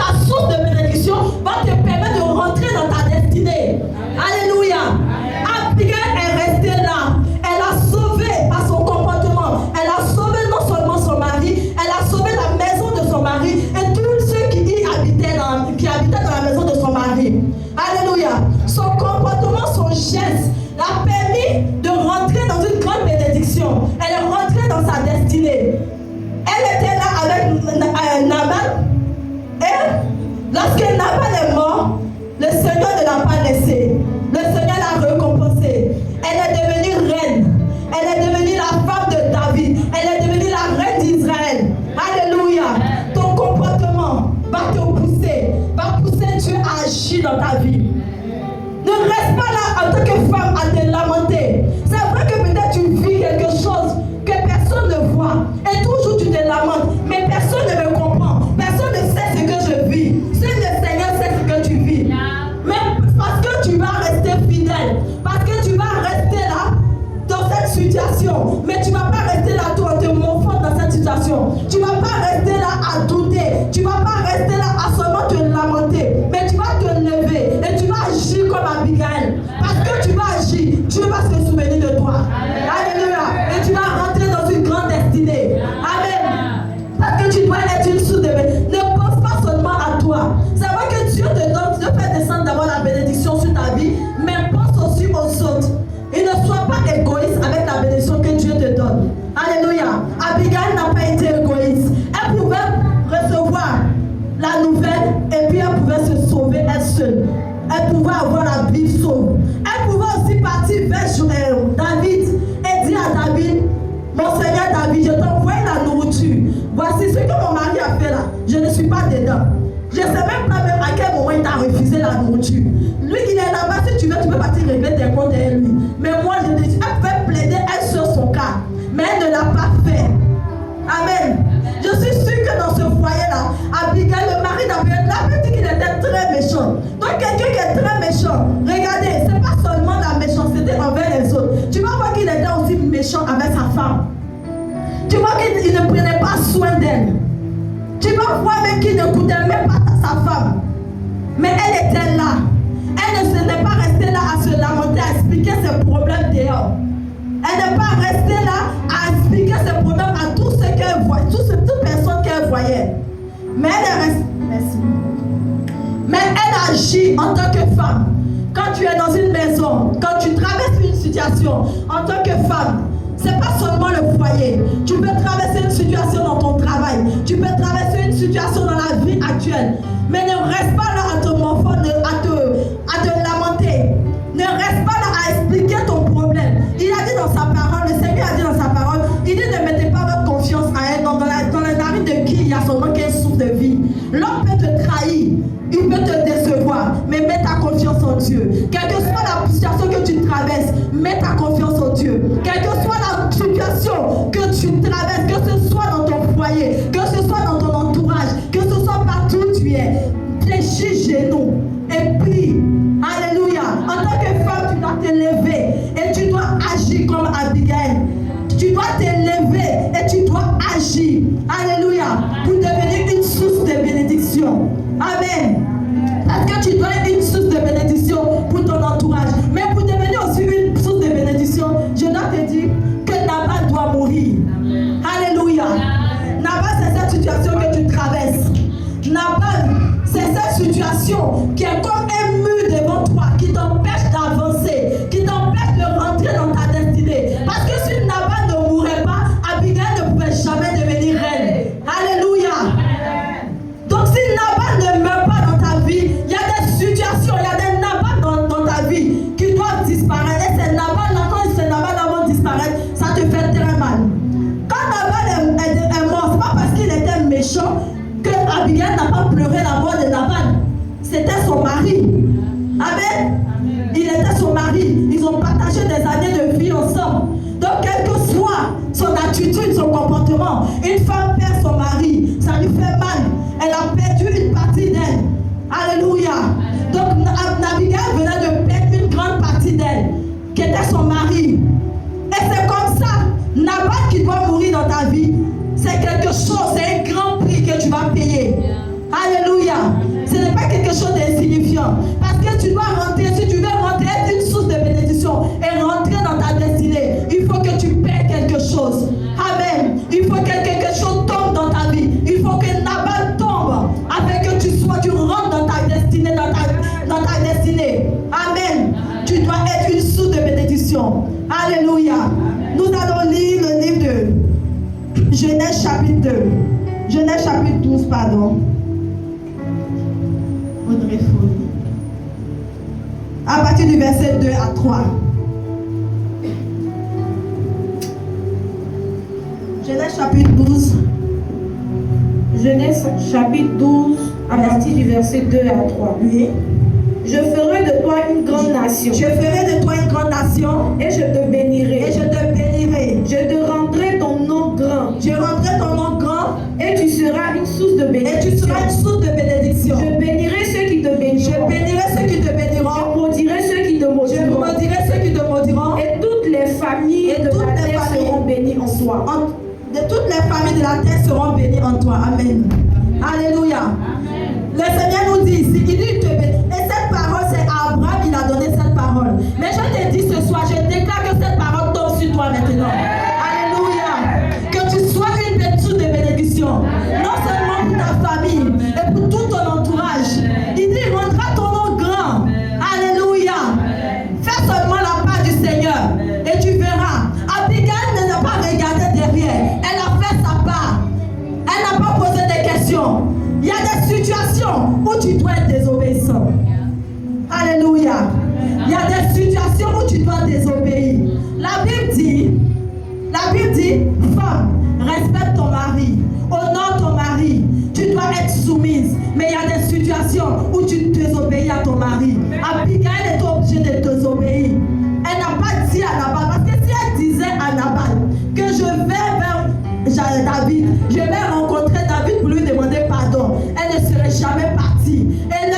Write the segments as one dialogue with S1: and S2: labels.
S1: la source de bénédiction va te permettre de rentrer dans ta destinée. Alléluia. Abigail est restée là. Elle a sauvé par son comportement. Elle a sauvé non seulement son mari, elle a sauvé la maison de son mari et tous ceux qui habitaient dans la maison de son mari. Alléluia. Son comportement, son geste l'a permis de rentrer dans une grande bénédiction. Elle est rentrée dans sa destinée. Elle était là avec Nabal. Et lorsque Nabal est mort, le Seigneur ne l'a pas laissé. Le Seigneur l'a récompensée. Elle est devenue reine. Elle est devenue la femme de David. Elle est devenue la reine d'Israël. Alléluia. Ton comportement va te pousser Dieu à agir dans ta vie. Ne reste pas là en tant que femme à te lamenter. C'est vrai que peut-être tu vis quelque chose que personne ne voit. Et toujours tu te lamentes. Mais personne ne me comprend. Personne ne sait ce que je vis. Seul le Seigneur sait ce que tu vis. Mais parce que tu vas rester fidèle. Parce que tu vas rester là dans cette situation. Mais tu ne vas pas rester là en te moquant dans cette situation. Tu ne vas pas rester là à douter. Tu ne vas pas rester là à seulement te lamenter. Mais tu vas te lever et tu vas agir comme Abigail. Parce que tu vas agir, Dieu va se souvenir de toi. Alléluia. Et tu vas rentrer dans une grande destinée. Amen. Parce que tu dois être une source de bénédiction. Ne pense pas seulement à toi. C'est vrai que Dieu te donne, Dieu fait descendre d'abord la bénédiction sur ta vie, mais pense aussi aux autres. Et ne sois pas égoïste avec la bénédiction que Dieu te donne. Alléluia. Abigail n'a pas été égoïste. Elle pouvait recevoir la nouvelle et puis elle pouvait se sauver elle seule. Elle pouvait avoir la vie sauve. Elle pouvait aussi partir vers David et dire à David, mon Seigneur David, je t'envoie la nourriture. Voici ce que mon mari a fait là. Je ne suis pas dedans. Je ne sais même pas à quel moment il t'a refusé la nourriture. Lui, il est là-bas. Si tu veux, tu peux partir régler tes comptes derrière lui. Mais moi, je te dis, elle pouvait plaider elle sur son cas. Mais elle ne l'a pas fait. Amen. Je suis sûre que dans ce foyer-là, Abigail, le mari d'Abigail, la petite qu'il était très méchant. Donc quelqu'un qui est très méchant, regardez, c'est pas seulement la méchanceté envers les autres. Tu vas voir qu'il était aussi méchant avec sa femme. Tu vois qu'il ne prenait pas soin d'elle. Tu vas voir même qu'il n'écoutait même pas sa femme. Mais elle était là. Elle ne s'était pas restée là à se lamenter, à expliquer ses problèmes dehors. Elle n'est pas restée là à expliquer ses problèmes à tous ceux qu'elle voyait, toute personne qu'elle voyait. Mais elle est restée. Merci. Mais elle agit en tant que femme. Quand tu es dans une maison, quand tu traverses une situation en tant que femme, c'est pas seulement le foyer. Tu peux traverser une situation dans ton travail. Tu peux traverser une situation dans la vie actuelle. Mais ne reste pas là à te morfondre, à te lamenter. Ne reste pas là à expliquer ton problème. Il a dit dans sa parole, le Seigneur a dit dans sa parole, il dit ne mettez pas votre confiance à elle. Dans la narine de qui il y a seulement qu'une source de vie. L'homme peut te trahir, il peut te décevoir, mais mets ta confiance en Dieu. Quelle que soit la situation que tu traverses, mets ta confiance en Dieu. Quelle que soit la situation que tu traverses, que ce soit dans ton foyer, que ce soit dans ton entourage, que ce soit partout où tu es, fléchis genoux et prie. Alléluia. En tant que femme, tu dois te lever et tu dois agir comme Abigail. Tu dois te lever et tu dois agir. Alléluia. Pour devenir une source de bénédiction. Amen. Parce que tu dois être une source de bénédiction pour ton entourage. Mais pour devenir aussi une source de bénédiction, je dois te dire que Nabal doit mourir. Alléluia. Nabal, c'est cette situation que tu traverses. Nabal, c'est cette situation qui est comme un mur devant toi, qui t'empêche d'avancer, qui t'empêche de rentrer dans ta destinée. Parce que si Nabal ne mourait pas, Abigail ne pouvait jamais devenir reine. Alléluia. Donc si Nabal ne meurt pas dans ta vie, il y a des situations, il y a des Nabal dans ta vie qui doivent disparaître. Et ces Nabal, quand ces Nabal vont disparaître, ça te fait très mal. Quand Nabal est mort, ce n'est pas parce qu'il était méchant que Abigail n'a pas pleuré la mort de Nabal. C'était son mari. Amen. Il était son mari. Ils ont partagé des années de vie ensemble. Donc, quelle que soit son attitude, son comportement, une femme perd son mari, ça lui fait mal. Elle a perdu une partie d'elle. Alléluia. Donc, Abigail venait de perdre une grande partie d'elle, qui était son mari. Et c'est comme ça, Nabal qui doit mourir dans ta vie, c'est quelque chose, c'est un grand prix que tu vas payer. Alléluia. Parce que tu dois rentrer, si tu veux rentrer, être une source de bénédiction et rentrer dans ta destinée, il faut que tu paies quelque chose. Amen. Il faut que quelque chose tombe dans ta vie. Il faut que Nabal tombe afin que tu rentres dans ta destinée, dans ta destinée. Amen. Tu dois être une source de bénédiction. Alléluia. Nous allons lire le livre de Genèse chapitre 2. Genèse chapitre 12, pardon. Audrey Folie. À partir du verset 2 à 3. Genèse chapitre 12.
S2: Genèse chapitre 12, à partir du verset 2 à 3.
S1: Oui.
S2: Je ferai de toi une grande nation.
S1: Je ferai de toi une grande nation.
S2: Et je te bénirai.
S1: Et je te bénirai.
S2: Je te rendrai ton nom grand.
S1: Je rendrai ton nom grand.
S2: Et tu seras une source de bénédiction.
S1: Et tu seras une source de bénédiction.
S2: Je bénirai ceux qui te béniront.
S1: Je bénirai ceux qui te béniront.
S2: Je maudirai ceux qui te
S1: Je
S2: maudiront.
S1: maudirai ceux qui te maudiront.
S2: Et toutes les familles
S1: Et
S2: de
S1: toutes
S2: la
S1: les
S2: terre
S1: familles
S2: seront bénies en toi.
S1: De toutes les familles de la terre seront bénies en toi. Amen. Alléluia. Le Seigneur nous dit ici, il dit te bénit. Et cette parole, c'est à Abraham, il a donné cette parole. Mais je te dis ce soir, je déclare que cette parole tombe sur toi maintenant. Alléluia. Que tu sois une source de bénédiction. Non seulement pour ta famille, et pour tout ton entourage. Il dit, il rendra ton nom grand. Alléluia. Fais seulement la part du Seigneur. Et tu verras. Abigail ne n'a pas regardé derrière. Elle a fait sa part. Elle n'a pas posé des questions. Il y a des situations où tu dois être désobéissant. Alléluia. Il y a des situations où tu dois désobéir. La Bible dit, femme, respecte ton mari, honore ton mari. Tu dois être soumise. Mais il y a des situations où tu désobéis à ton mari. Abigail est obligée de désobéir. Elle n'a pas dit à Nabal, parce que si elle disait à Nabal que je vais vers David, je vais rencontrer David pour lui demander pardon, elle ne serait jamais partie. Et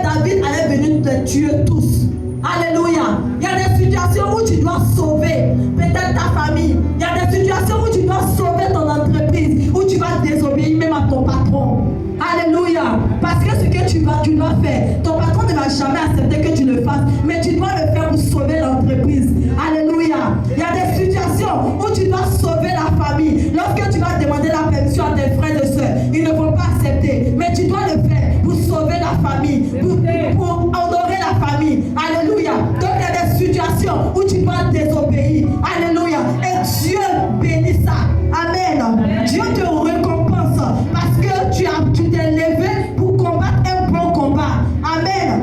S1: David allait venir te tuer tous. Alléluia. Il y a des situations où tu dois sauver peut-être ta famille. Il y a des situations où tu dois sauver ton entreprise, où tu vas désobéir même à ton patron. Alléluia. Parce que ce que tu dois faire, ton patron ne va jamais accepter que tu le fasses, mais tu dois le faire pour sauver l'entreprise. Alléluia. Il y a des situations où tu dois sauver la famille. Lorsque tu vas demander la permission à tes frères et sœurs, ils ne vont pas accepter, mais tu dois le faire pour sauver la famille, pour honorer la famille. Alléluia. Donc il y a des situations où tu dois désobéir. Alléluia. Et Dieu bénit ça. Amen. Dieu te récompense parce que tu t'es levé pour combattre un bon combat. Amen.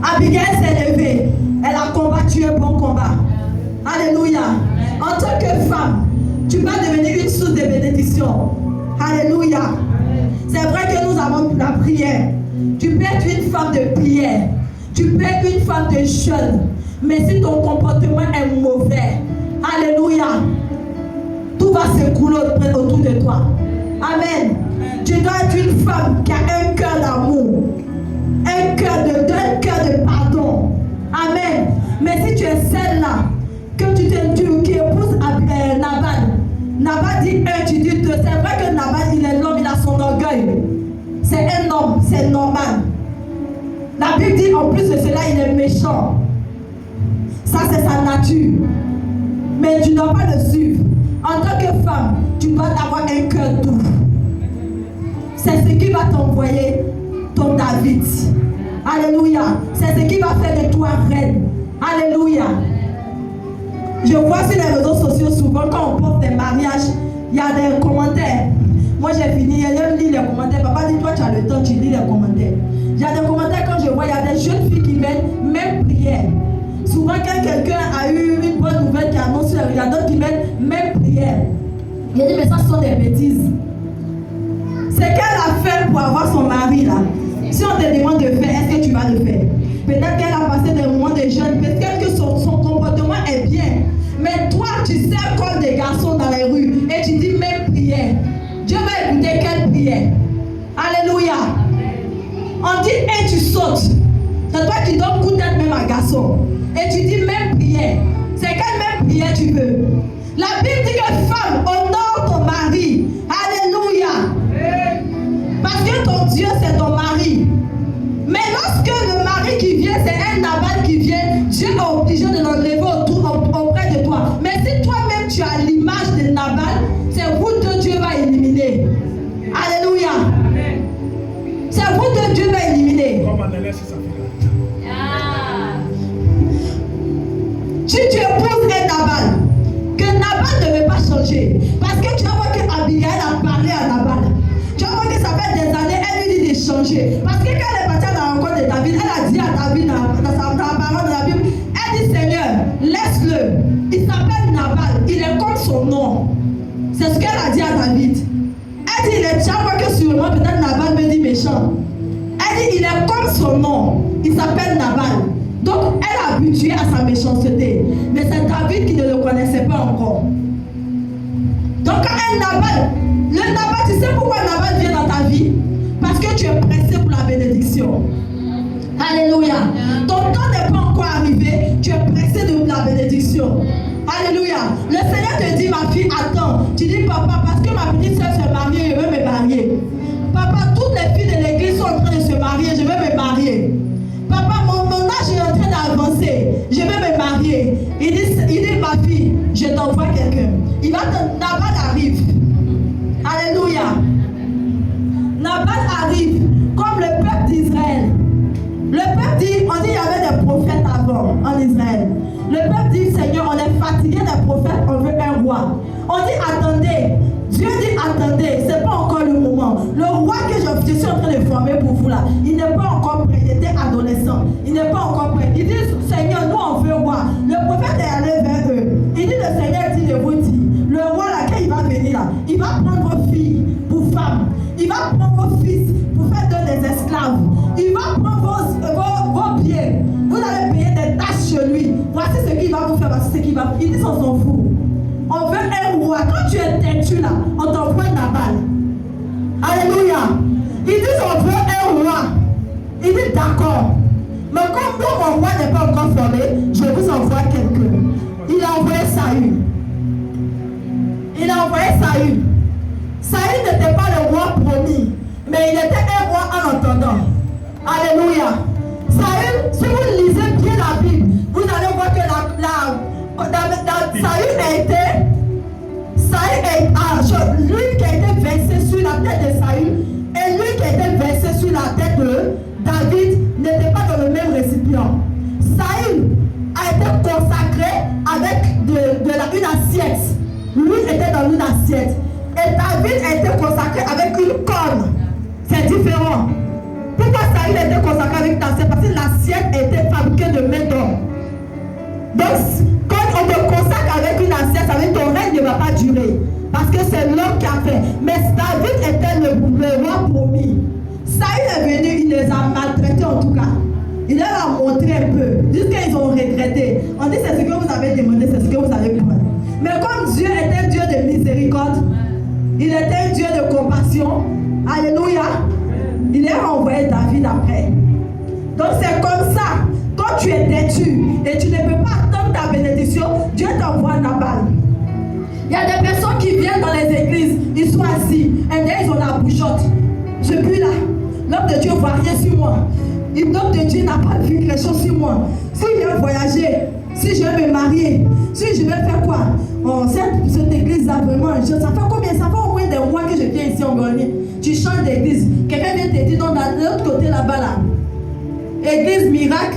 S1: Abigail s'est levée. Elle a combattu un bon combat. Alléluia. En tant que femme, tu vas devenir une source de bénédiction. Alléluia. C'est vrai que nous avons la prière. Tu peux être une femme de prière. Tu peux être une femme de jeûne. Mais si ton comportement est mauvais, alléluia, tout va s'écrouler autour de toi. Amen. Tu dois être une femme qui a un cœur d'amour, un cœur de pardon. Amen. Mais si tu es celle-là, que tu épouses Nabal, Nabal dit 1, tu dis 2. C'est vrai que Nabal, il est l'homme, il a son orgueil. C'est un homme, c'est normal. La Bible dit en plus de cela, il est méchant. Ça, c'est sa nature. Mais tu ne dois pas le suivre. En tant que femme, tu dois avoir un cœur doux. C'est ce qui va t'envoyer ton David. Alléluia. C'est ce qui va faire de toi reine. Alléluia. Je vois sur les réseaux sociaux souvent quand on poste des mariages, il y a des commentaires. Moi j'ai fini, je lis les commentaires. Papa dit toi tu as le temps, tu lis les commentaires. Il y a des commentaires quand je vois, il y a des jeunes filles qui mettent même prière. Souvent quand quelqu'un a eu une bonne nouvelle qui annonce, il y a d'autres qui mettent même prière. Il dit mais ça ce sont des bêtises. C'est qu'elle a fait pour avoir son mari là. Si on te demande de faire, est-ce que tu vas le faire? Peut-être qu'elle a passé des moments de jeûne, peut-être que son comportement est bien. Mais toi, tu sais comme des garçons dans les rues et tu dis même prière. Dieu va écouter quelle prière? Alléluia. On dit et tu sautes. C'est toi qui donnes coup de tête même à garçon. Et tu dis même prière. C'est quelle même prière tu veux? La Bible dit que femme, honore ton mari. Alléluia. Parce que ton Dieu c'est ton mari. Dieu est obligé de l'enlever auprès de toi. Mais si toi-même tu as l'image de Nabal, c'est vous deux Dieu va éliminer. Alléluia. C'est vous deux Dieu va éliminer. Si tu épouses un Nabal, que Nabal ne veut pas changer, parce que tu vas voir que Abigail a parlé à Nabal. Tu vas voir que ça fait des années, elle lui dit de changer. Parce que quand elle est partie à la rencontre de David, elle a dit à David dans la parole de la Bible, elle dit Seigneur, laisse-le. Il s'appelle Nabal, il est comme son nom. C'est ce qu'elle a dit à David. Elle dit, tu vas voir que sûrement peut-être Nabal me dit méchant. Elle dit, il est comme son nom, il s'appelle Nabal. Donc, elle a habitué à sa méchanceté. Mais c'est David qui ne le connaissait pas encore. Donc, quand un Nabal, le Nabal, tu sais pourquoi Nabal vient dans ta vie? Parce que tu es pressé pour la bénédiction. Alléluia. Ton temps n'est pas encore arrivé, tu es pressé de la bénédiction. Alléluia. Le Seigneur te dit, ma fille, attends. Tu dis, papa, parce que ma petite soeur s'est mariée, je veux me marier. Papa, toutes les filles de l'église sont en train de se marier, je veux me marier. Papa, mon âge est en train d'avancer. Je vais me marier. Il dit, ma fille, je t'envoie quelqu'un. Nabal arrive. Alléluia. Nabal arrive comme le peuple d'Israël. Le peuple dit, on dit qu'il y avait des prophètes avant en Israël. Le peuple dit, Seigneur, on est fatigué des prophètes, on veut un roi. On dit, attendez. Dieu dit, attendez, ce n'est pas encore le moment. Le roi que je suis en train de former pour vous là, il n'est pas encore prêt. Il était adolescent. Il n'est pas encore prêt. Il dit, Seigneur, nous on veut roi. Le prophète est allé vers eux. Il dit, le Seigneur dit de vous dire, le roi là, quand il va venir là, il va prendre vos filles pour femmes. Il va prendre vos fils pour faire d'eux des esclaves. Il va prendre vos biens. Vous allez payer des tâches chez lui. Voici ce qu'il va vous faire. Voici ce qu'il va faire. Il dit, on s'en fout. On veut un roi. Quand tu es têtu là, on t'envoie Nabal. Alléluia. Il dit, on veut un roi. Il dit, d'accord. Mais comme nous, mon roi n'est pas encore formé, je vous envoie quelqu'un. Il a envoyé Saül. Il a envoyé Saül. Saül n'était pas le roi promis, mais il était un roi en attendant. Alléluia. Saül, si vous lisez bien la Bible, vous allez voir que Saül a été, lui qui a été versé sur la tête de Saül et lui qui a été versé sur la tête de David n'étaient pas dans le même récipient. Saül a été consacré avec une assiette. Lui était dans une assiette. Et David a été consacré avec une corne. C'est différent. Pourquoi Saül a été consacré avec une assiette? Parce que l'assiette était fabriquée de main d'homme. Donc, quand on te consacre avec une assiette, ça veut dire que ton règne ne va pas durer. Parce que c'est l'homme qui a fait. Mais David était le roi promis. Saül est venu, il les a maltraités en tout cas. Il leur a montré un peu. Jusqu'à ils ont regretté. On dit c'est ce que vous avez demandé, c'est ce que vous allez prendre. Mais comme Dieu est un Dieu de miséricorde, il était un Dieu de compassion. Alléluia. Il a envoyé David après. Donc c'est comme ça. Quand tu es têtu et tu ne peux pas attendre ta bénédiction, Dieu t'envoie Nabal. Il y a des personnes qui viennent dans les églises, ils sont assis, et là ils ont la bouchotte. Je suis plus là. L'homme de Dieu ne voit rien sur moi. L'homme de Dieu n'a pas vu quelque chose sur moi. Si je vais voyager, si je vais me marier, si je vais faire quoi? Oh, cette église-là, vraiment, ça fait combien? Ça fait au moins des mois que je viens ici en Grenouille. Tu changes d'église. Quelqu'un vient te dire, non, de l'autre côté là-bas, là. Église miracle,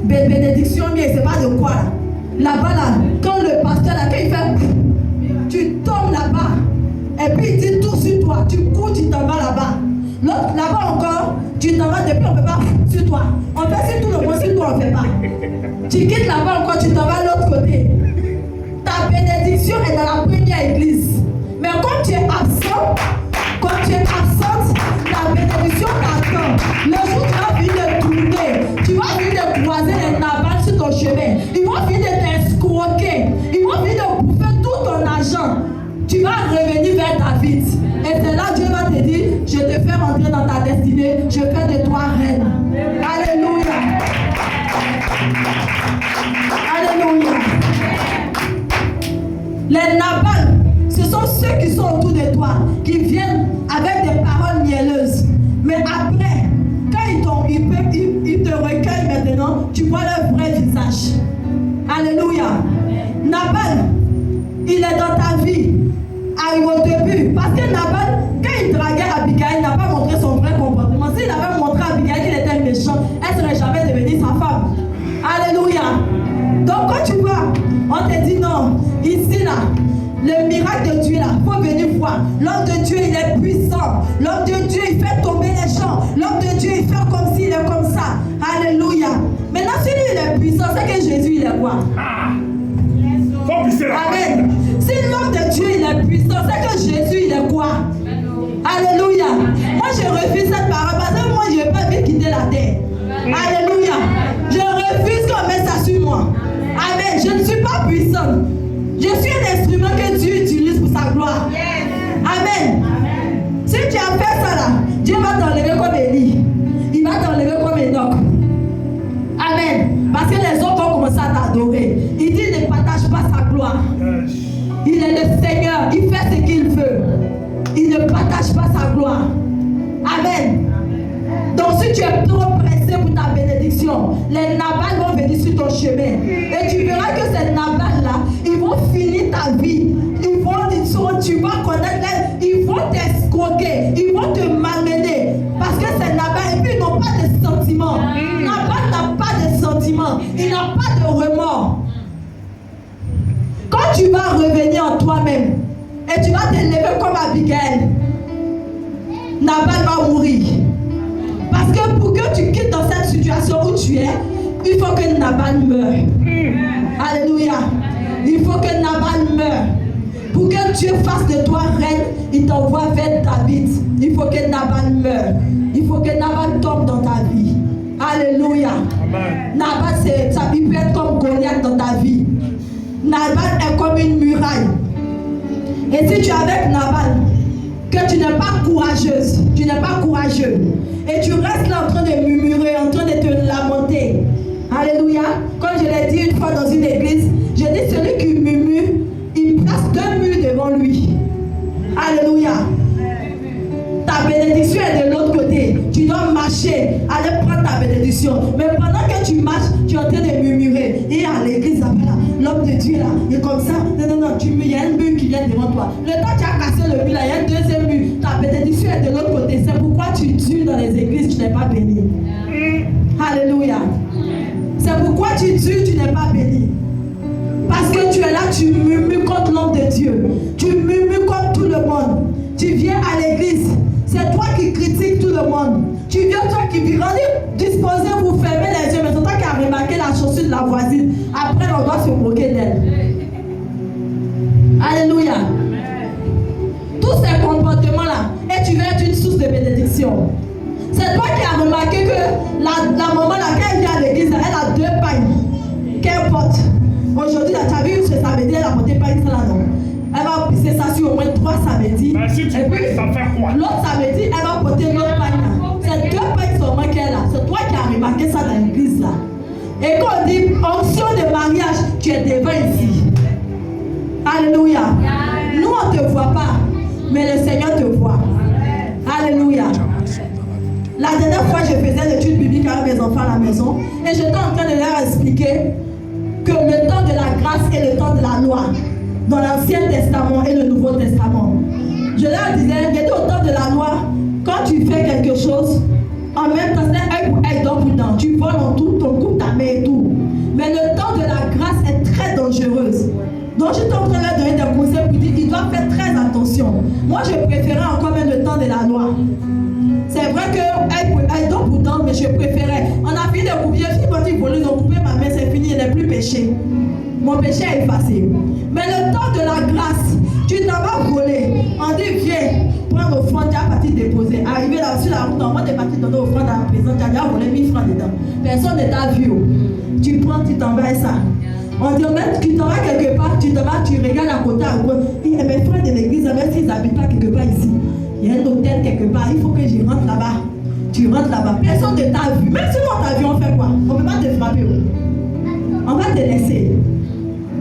S1: bénédiction, mais c'est pas de quoi là. Là-bas, là, quand le pasteur, là, quand il fait, tu tombes là-bas. Et puis il dit tout sur toi. Tu cours, tu t'en vas là-bas. L'autre, là-bas encore, tu t'en vas depuis, on ne peut pas sur toi. On fait sur tout le monde, sur toi, on ne fait pas. Tu quittes là-bas encore, tu t'en vas de l'autre côté. Ta bénédiction est dans la première église. Mais quand tu es absent, la bénédiction t'attend. Le jour où tu vas venir de tourner, tu vas venir de croiser les Nabal sur ton chemin. Ils vont venir de t'escroquer. Ils vont venir de bouffer tout ton argent. Tu vas revenir vers David. Et c'est là que Dieu va te dire, je te fais rentrer dans ta destinée, je fais de toi reine. Alléluia. Alléluia. Les Nabal, ce sont ceux qui sont autour de toi, qui viennent avec des paroles mielleuses. Mais après, quand ils te recueillent maintenant, tu vois leur vrai visage. puissant. L'homme de Dieu, il fait tomber les gens. L'homme de Dieu, il fait comme s'il est comme ça. Alléluia. Maintenant, si lui, il est puissant, c'est que Jésus, il est quoi? Amen. Si l'homme de Dieu, il est puissant, c'est que Jésus, il est quoi? Alléluia. Moi, je refuse cette parole parce que moi, je ne vais pas vite quitter la terre. Alléluia. Je refuse qu'on mette ça sur moi. Amen. Je ne suis pas puissante. Je suis un instrument que Dieu utilise pour sa gloire. Amen. Si tu as fait ça là, Dieu va t'enlever comme Élie. Il va t'enlever comme Enoch. Amen. Parce que les autres vont commencer à t'adorer. Il dit ne partage pas sa gloire. Il est le Seigneur. Il fait ce qu'il veut. Il ne partage pas sa gloire. Amen. Donc si tu es trop pressé pour ta bénédiction, les Nabal vont venir sur ton chemin. Et tu verras que ces Nabal là, ils vont finir ta vie. Tu vas connaître, ils vont t'escroquer, ils vont te malmener. Parce que ces Nabal, et puis ils n'ont pas de sentiments. Nabal n'a pas de sentiments. Il n'a pas de remords. Quand tu vas revenir en toi-même, et tu vas t'élever comme Abigail, Nabal va mourir. Parce que pour que tu quittes dans cette situation où tu es, il faut que Nabal meure. Alléluia. Il faut que Nabal meure. Pour que Dieu fasse de toi reine, il t'envoie vers David. Il faut que Nabal meure. Il faut que Nabal tombe dans ta vie. Alléluia. Nabal, ça peut être comme Goliath dans ta vie. Nabal est comme une muraille. Et si tu es avec Nabal, que tu n'es pas courageuse, tu n'es pas courageux, et tu restes là en train de murmurer, en train de te lamenter. Alléluia. Comme je l'ai dit une fois dans une église, je dis celui qui murmure, il place 2 murs devant lui. Alléluia. Ta bénédiction est de l'autre côté. Tu dois marcher, aller prendre ta bénédiction. Mais pendant que tu marches, tu es en train de murmurer. Et à l'église, l'homme de Dieu là, il est comme ça. Non, il y a un mur qui vient devant toi. Le temps que tu as cassé le mur là, il y a un deuxième mur. Ta bénédiction est de l'autre côté. C'est pourquoi tu dures dans les églises, tu n'es pas béni. Alléluia. C'est pourquoi tu dures, tu n'es pas béni. Parce que tu es là, tu murmures contre l'homme de Dieu. Tu murmures contre tout le monde. Tu viens à l'église. C'est toi qui critiques tout le monde. Tu viens, toi qui viens disposé pour fermer les yeux. Mais c'est toi qui as remarqué la chaussure de la voisine. Après, on doit se moquer d'elle. Alléluia. Tous ces comportements-là, et tu vas être une source de bénédiction. C'est toi qui as remarqué que la maman, là, quand elle vient à l'église, elle a 2 pagnes qu'elle porte. Aujourd'hui, tu as vu ce samedi, elle a porté pas une là, non? Elle va pisser ça sur au moins 3 samedis.
S3: Mais si tu
S1: et puis,
S3: ça fait quoi?
S1: L'autre samedi, elle va porter l'autre pagne là. C'est 2 pagnes seulement qu'elle a. C'est toi qui as remarqué ça dans l'église là. Et quand on dit onction de mariage, tu es devant ici. Alléluia. Nous, on ne te voit pas, mais le Seigneur te voit. Alléluia. La dernière fois, je faisais l'étude biblique avec mes enfants à la maison et j'étais en train de leur expliquer que le temps de la grâce et le temps de la loi, dans l'Ancien Testament et le Nouveau Testament. Je leur disais, il y a au temps de la loi, quand tu fais quelque chose, en même temps, c'est œil pour œil, dent pour dent. Tu voles en tout, ton coup, ta main et tout. Mais le temps de la grâce est très dangereuse. Donc, j'étais en train de leur donner des conseils pour dire qu'ils doivent faire très attention. Moi, je préférais encore même le temps de la loi. C'est vrai que œil pour œil, dent pour dent, mais je préférais. On a fini de couper, quand ils volaient, ils ont coupé ma main, c'est fini, il n'est plus péché. Mon péché est effacé. Mais le temps de la grâce, tu t'en vas voler. On dit, viens, prends l'offrande, tu as parti déposer. Arrivé là sur la route, on va te partir donner l'offrande à la présence, tu as déjà volé 1000 francs dedans. Personne ne t'a vu. Tu prends, tu t'envoies ça. On dit, même tu t'en vas quelque part, tu t'en vas, tu regardes à côté, à gauche. Et mes frères de l'église, même s'ils n'habitent pas quelque part ici, il y a un hôtel quelque part, il faut que je rentre là-bas. Tu rentres là-bas, personne ne t'a vu. Même si on t'a vu, on fait quoi? On ne peut pas te frapper. On va te laisser.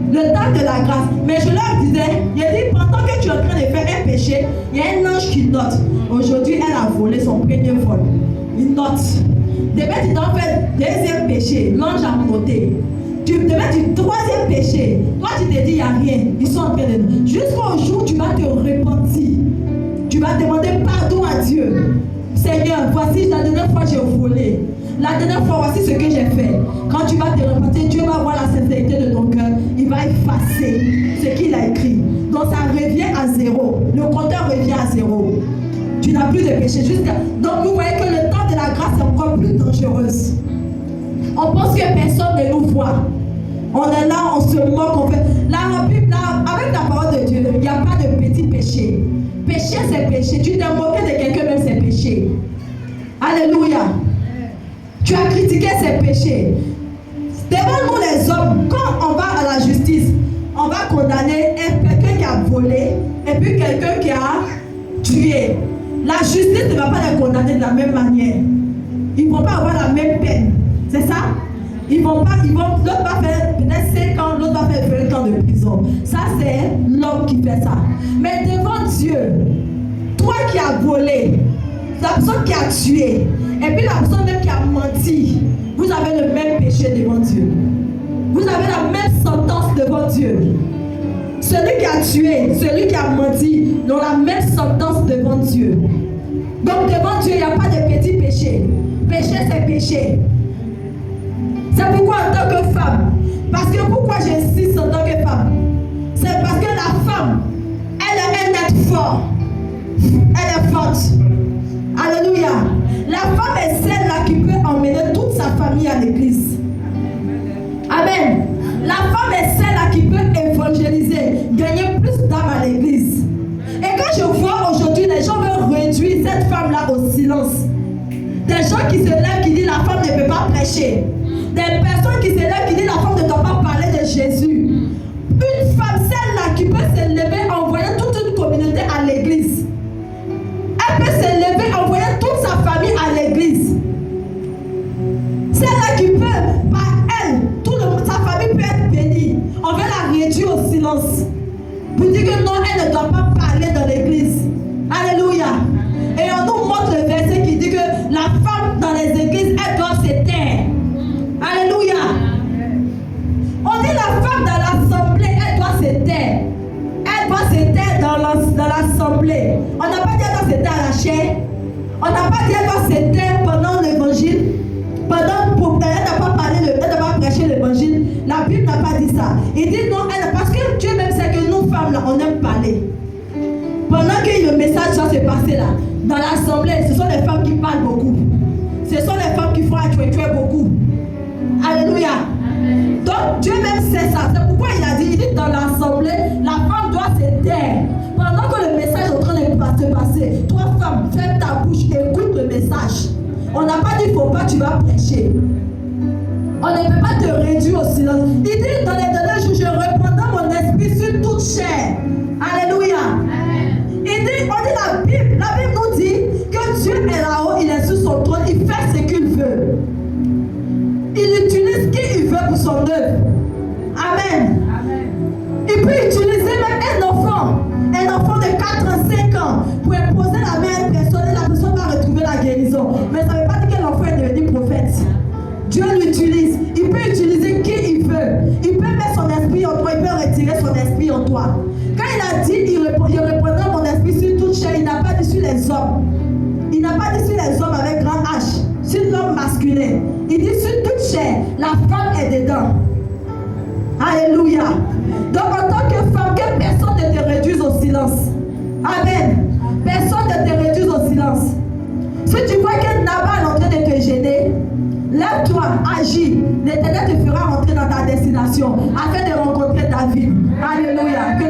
S1: Le temps de la grâce. Mais je leur disais, il a dit, pendant que tu es en train de faire un péché, il y a un ange qui note. Aujourd'hui, elle a volé son premier vol. Il note. Demain, tu dois faire deuxième péché. L'ange a noté. Demain, tu troisième péché. Toi, tu te dis, il n'y a rien. Ils sont en train de... Jusqu'au jour où tu vas te repentir. Tu vas demander pardon à Dieu. Seigneur, voici la dernière fois j'ai volé. La dernière fois, voici ce que j'ai fait. Quand tu vas te repentir, Dieu va voir la sincérité de ton cœur. Il va effacer ce qu'il a écrit. Donc ça revient à zéro. Le compteur revient à zéro. tu n'as plus de péché. Donc vous voyez que le temps de la grâce est encore plus dangereuse. On pense que personne ne nous voit. On est là, on se moque, on fait. Là, avec la parole de Dieu, il n'y a pas de petit péché. Péché, c'est péché. Tu t'es moqué de quelqu'un, même c'est péché. Alléluia. Tu as critiqué, c'est péché. Devant nous les hommes, quand on va à la justice, on va condamner quelqu'un qui a volé et puis quelqu'un qui a tué. La justice ne va pas les condamner de la même manière. Ils ne vont pas avoir la même peine. C'est ça? L'autre va faire peut-être 5 ans, l'autre va faire 20 ans de prison. Ça, c'est l'homme qui fait ça. Mais devant Dieu, toi qui as volé, la personne qui a tué, et puis la personne même qui a menti, vous avez le même péché devant Dieu. Vous avez la même sentence devant Dieu. Celui qui a tué, celui qui a menti, ont la même sentence devant Dieu. Donc devant Dieu, il n'y a pas de petit péché. Péché, c'est péché. C'est pourquoi en tant que femme, parce que pourquoi j'insiste en tant que femme, c'est parce que la femme, elle est un être fort. Elle est forte. Alléluia. La femme est celle-là qui peut emmener toute sa famille à l'église. Amen. La femme est celle-là qui peut évangéliser, gagner plus d'âmes à l'église. Et quand je vois aujourd'hui, les gens veulent réduire cette femme-là au silence. Des gens qui se lèvent, qui disent la femme ne peut pas prêcher. Des personnes qui se lèvent, qui disent la femme ne doit pas parler de Jésus. Une femme, celle-là qui peut se lever en envoyant toute une communauté à l'église. Elle peut se lever en envoyant toute sa famille à l'église. Celle-là qui peut, par elle, sa famille peut être bénie. On veut la réduire au silence. Pour dire que non, elle ne doit pas parler dans l'église. Alléluia. Et on nous montre le verset qui dit que la femme dans les églises, elle doit se taire. Alléluia. On dit la femme dans l'assemblée, elle doit se taire. Elle doit se taire dans l'assemblée. On n'a pas dit qu'elle doit se taire à la chair. On n'a pas dit qu'elle doit se taire pendant l'évangile. Elle n'a pas parlé, elle n'a pas prêché l'évangile. La Bible n'a pas dit ça. Il dit non, parce que Dieu même sait que nous femmes là, on aime parler. Pendant que le message doit se passer là, dans l'assemblée, ce sont les femmes qui parlent beaucoup. Ce sont les femmes qui font tuer beaucoup. Alléluia. Donc Dieu même sait ça. C'est pourquoi il a dit dans l'assemblée, la femme doit se taire. Pendant que le message est en train de se passer, toi femme, ferme ta bouche, écoute le message. On n'a pas dit qu'il ne faut pas, tu vas prêcher. On ne peut pas te réduire au silence. Il dit dans les derniers jours, je reprendrai mon esprit sur toute chair. Alléluia. Il dit, on dit la Bible nous dit que Dieu est là-haut, il est sur son trône, il fait ce qu'il veut. Il utilise qui il veut pour son œuvre. Amen. Il peut utiliser même un enfant de 4 ans, 5 ans, pour imposer la main à une personne et la personne va retrouver la guérison. Mais ça ne veut pas dire que l'enfant est devenu prophète. Dieu l'utilise. Il peut utiliser qui il veut. Il peut mettre son esprit en toi, il peut retirer son esprit en toi. Quand il a dit, il reprendra mon esprit sur toute chair, il n'a pas dit sur les hommes. Il n'a pas dit sur les hommes avec grand H, sur l'homme masculin. Il dit sur toute chair, la femme est dedans. Alléluia. Donc en tant que femme, que personne ne te réduise au silence. Amen. Personne ne te réduise au silence. Si tu vois que Nabal est en train de te gêner, lève-toi, agis. L'Éternel te fera rentrer dans ta destination afin de rencontrer David. Alléluia. Que